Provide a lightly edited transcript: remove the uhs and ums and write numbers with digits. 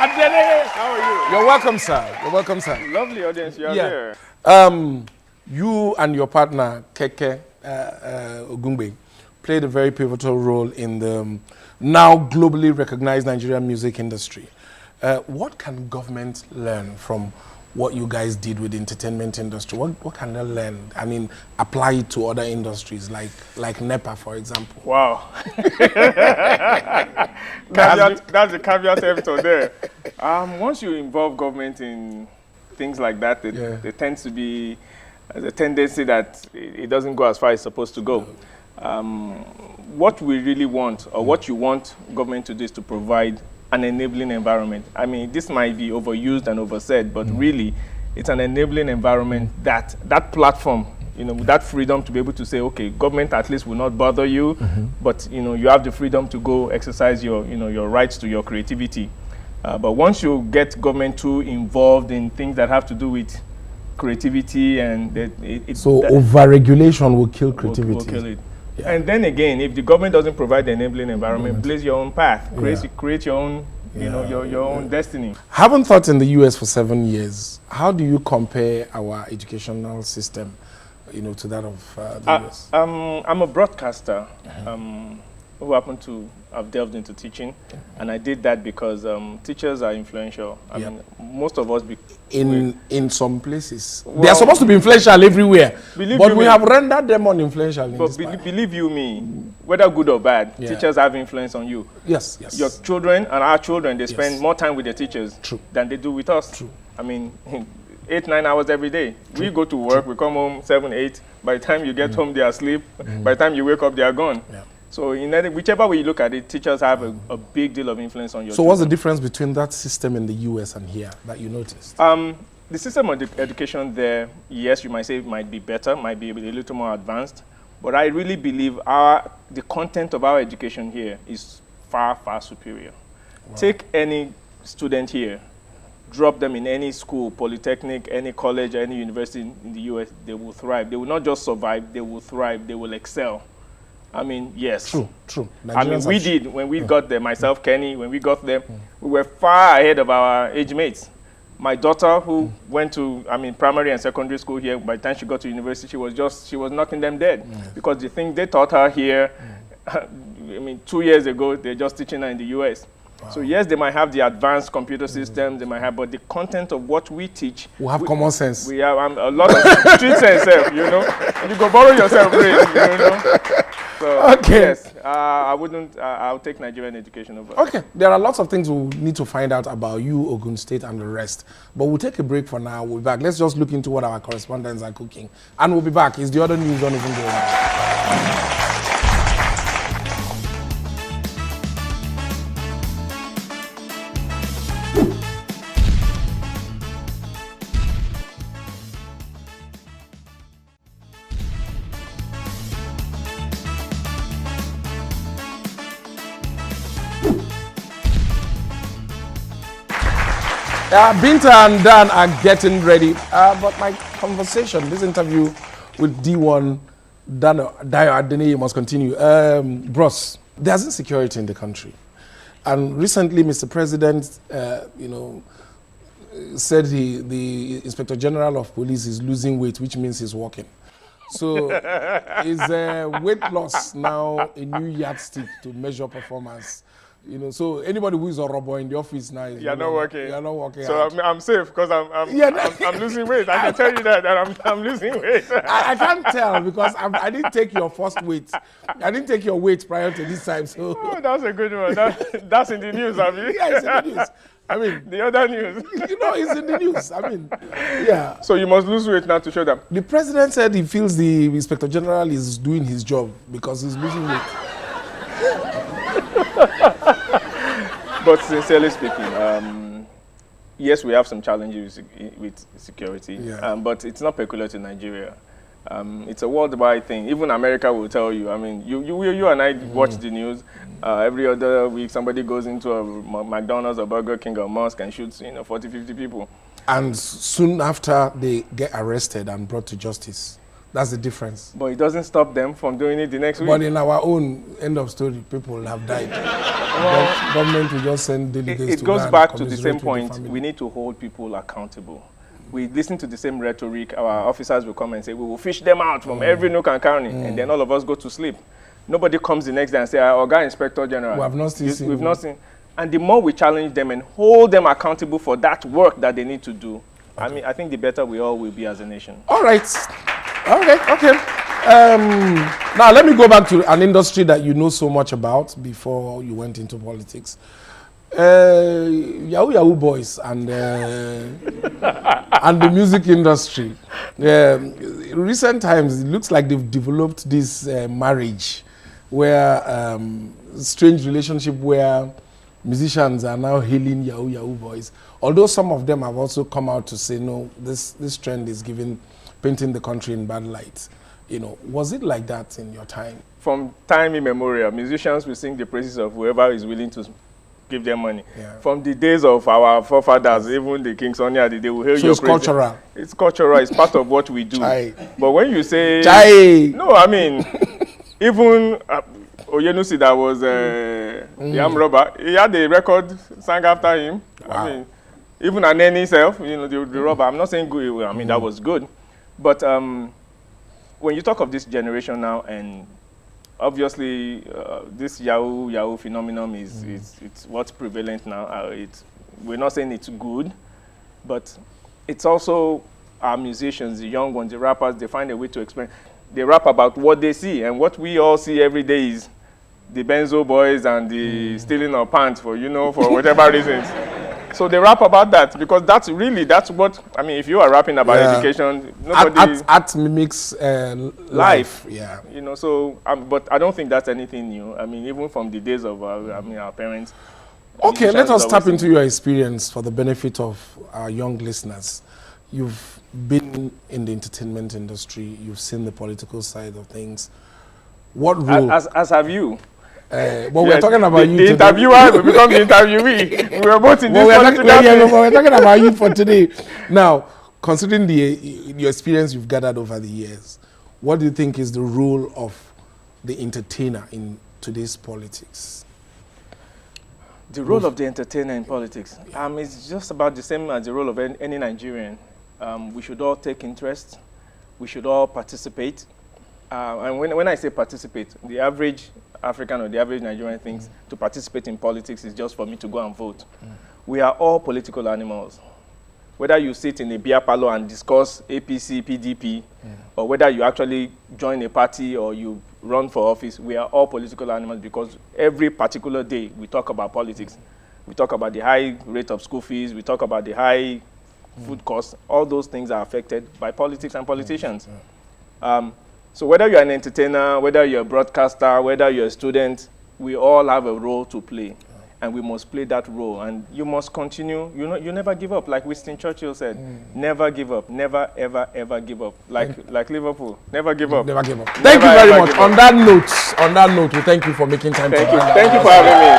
Adeneye. How are you? You're welcome, sir. You're welcome, sir. Lovely audience you are here. You and your partner, Keke Ogungbe, played a very pivotal role in the now globally recognized Nigerian music industry. What can government learn from what you guys did with the entertainment industry? What can they learn? I mean, apply it to other industries like NEPA, for example. Wow. That's the caveat emptor there. Once you involve government in things like that, there tends to be a tendency that it doesn't go as far as it's supposed to go. What we really want, or what you want government to do, is to provide an enabling environment. I mean, this might be overused and oversaid, but really, it's an enabling environment that platform, that freedom to be able to say, okay, government at least will not bother you, but you have the freedom to go exercise your rights to your creativity. But once you get government too involved in things that have to do with creativity, and over-regulation will kill creativity. Will kill it. Yeah. And then again, if the government doesn't provide the enabling environment, blaze your own path, create your own, your own destiny. Haven't taught in the US for 7 years. How do you compare our educational system, to that of the US? I'm a broadcaster who happened to have delved into teaching, and I did that because teachers are influential. I mean, most of us in some places they are supposed to be influential everywhere, but we have rendered them uninfluential. But believe you me, whether good or bad, teachers have influence on you. Yes. Your children and our children, they spend more time with their teachers than they do with us. True. I mean, 8-9 hours every day. We go to work, we come home 7-8. By the time you get home, they are asleep. By the time you wake up, they are gone. So whichever way you look at it, teachers have a big deal of influence on your children. What's the difference between that system in the US and here that you noticed? The system of education there, yes, you might say it might be better, might be a little more advanced, but I really believe the content of our education here is far, far superior. Wow. Take any student here, drop them in any school, polytechnic, any college, any university in the US, they will thrive. They will not just survive, they will thrive, they will excel. I mean, yes. True. I mean, we did, when we got there, myself, Kenny, when we got there, we were far ahead of our age mates. My daughter, who went to, primary and secondary school here, by the time she got to university, she was knocking them dead. Because the thing they taught her here, 2 years ago, they're just teaching her in the US. Wow. So yes, they might have the advanced computer systems, they might have, but the content of what we teach, we have common sense. We have a lot of street sense, You go borrow yourself, So, okay. Yes, I'll take Nigerian education over. Okay, there are lots of things we need to find out about you, Ogun State, and the rest. But we'll take a break for now. We'll be back. Let's just look into what our correspondents are cooking. And we'll be back. Is the other news don't even go on? Binta and Dan are getting ready, but my conversation, this interview with D1 Dayo Adeneye must continue. Bros, there's insecurity in the country, and recently Mr. President, said the Inspector General of Police is losing weight, which means he's walking. So is weight loss now a new yardstick to measure performance? So anybody who is a robber in the office now is not working. You're not working. So I'm safe because I'm losing weight. I can tell you that I'm losing weight. I can't tell because I didn't take your first weight. I didn't take your weight prior to this time. So that's a good one. That's in the news, I mean. Yeah, it's in the news. I mean, the other news. It's in the news. I mean, yeah. So you must lose weight now to show them. The president said he feels the Inspector General is doing his job because he's losing weight. But sincerely speaking, yes, we have some challenges with security, but it's not peculiar to Nigeria. It's a worldwide thing. Even America will tell you. I mean, you and I watch the news. Every other week, somebody goes into a McDonald's or Burger King or mosque and shoots 40, 50 people. And soon after, they get arrested and brought to justice. That's the difference. But it doesn't stop them from doing it the next week. But in our own end of story, people have died. Government will just send delegates it to goes go back and to the same point. We need to hold people accountable. We listen to the same rhetoric. Our officers will come and say, we will fish them out from every nook and cranny. And then all of us go to sleep. Nobody comes the next day and say, Oga Inspector General. We have not seen. We've not seen. And the more we challenge them and hold them accountable for that work that they need to do, I think the better we all will be as a nation. All right. Okay. Now, let me go back to an industry that you know so much about before you went into politics. Yahoo boys and and the music industry. In recent times, it looks like they've developed this marriage where strange relationship where musicians are now hailing Yahoo boys. Although some of them have also come out to say, no, this trend is painting the country in bad light. Was it like that in your time? From time immemorial, musicians will sing the praises of whoever is willing to give them money. Yeah. From the days of our forefathers, even the King Sonny, they will hail your it's praises. Cultural. It's cultural. It's part of what we do. Chai. But when you say... Chai. No, I mean, even Oyenusi, that was the arm robber, he had a record sang after him. Wow. I mean, even Adeneye himself, the robber, I'm not saying good, I mean, that was good. But when you talk of this generation now, and obviously this Yahoo phenomenon it's what's prevalent now. We're not saying it's good, but it's also our musicians, the young ones, the rappers, they find a way to explain. They rap about what they see, and what we all see every day is the Benzo boys and the stealing of pants for whatever reasons. So they rap about that because that's what, I mean, if you are rapping about education, nobody... Art mimics life. Yeah. So, but I don't think that's anything new. I mean, even from the days of, our parents. Okay, let us tap into your experience for the benefit of our young listeners. You've been in the entertainment industry. You've seen the political side of things. What role... As have you. We're talking about you. The interviewer will become the interviewee. We were both in this we're talking about you for today. Now, considering your experience you've gathered over the years, what do you think is the role of the entertainer in today's politics? The role of the entertainer in politics? It's just about the same as the role of any Nigerian. We should all take interest. We should all participate. And when I say participate, the average African or the average Nigerian thinks to participate in politics is just for me to go and vote. We are all political animals. Whether you sit in a beer parlor and discuss APC, PDP, or whether you actually join a party or you run for office, we are all political animals because every particular day we talk about politics. We talk about the high rate of school fees, we talk about the high food costs. All those things are affected by politics and politicians. So whether you're an entertainer, whether you're a broadcaster, whether you're a student, we all have a role to play. And we must play that role. And you must continue. You never give up. Like Winston Churchill said, never give up. Never, ever, ever give up. Like Liverpool, never give up. Never give up. Thank you very much. On that note, we thank you for making time. Thank you for having me.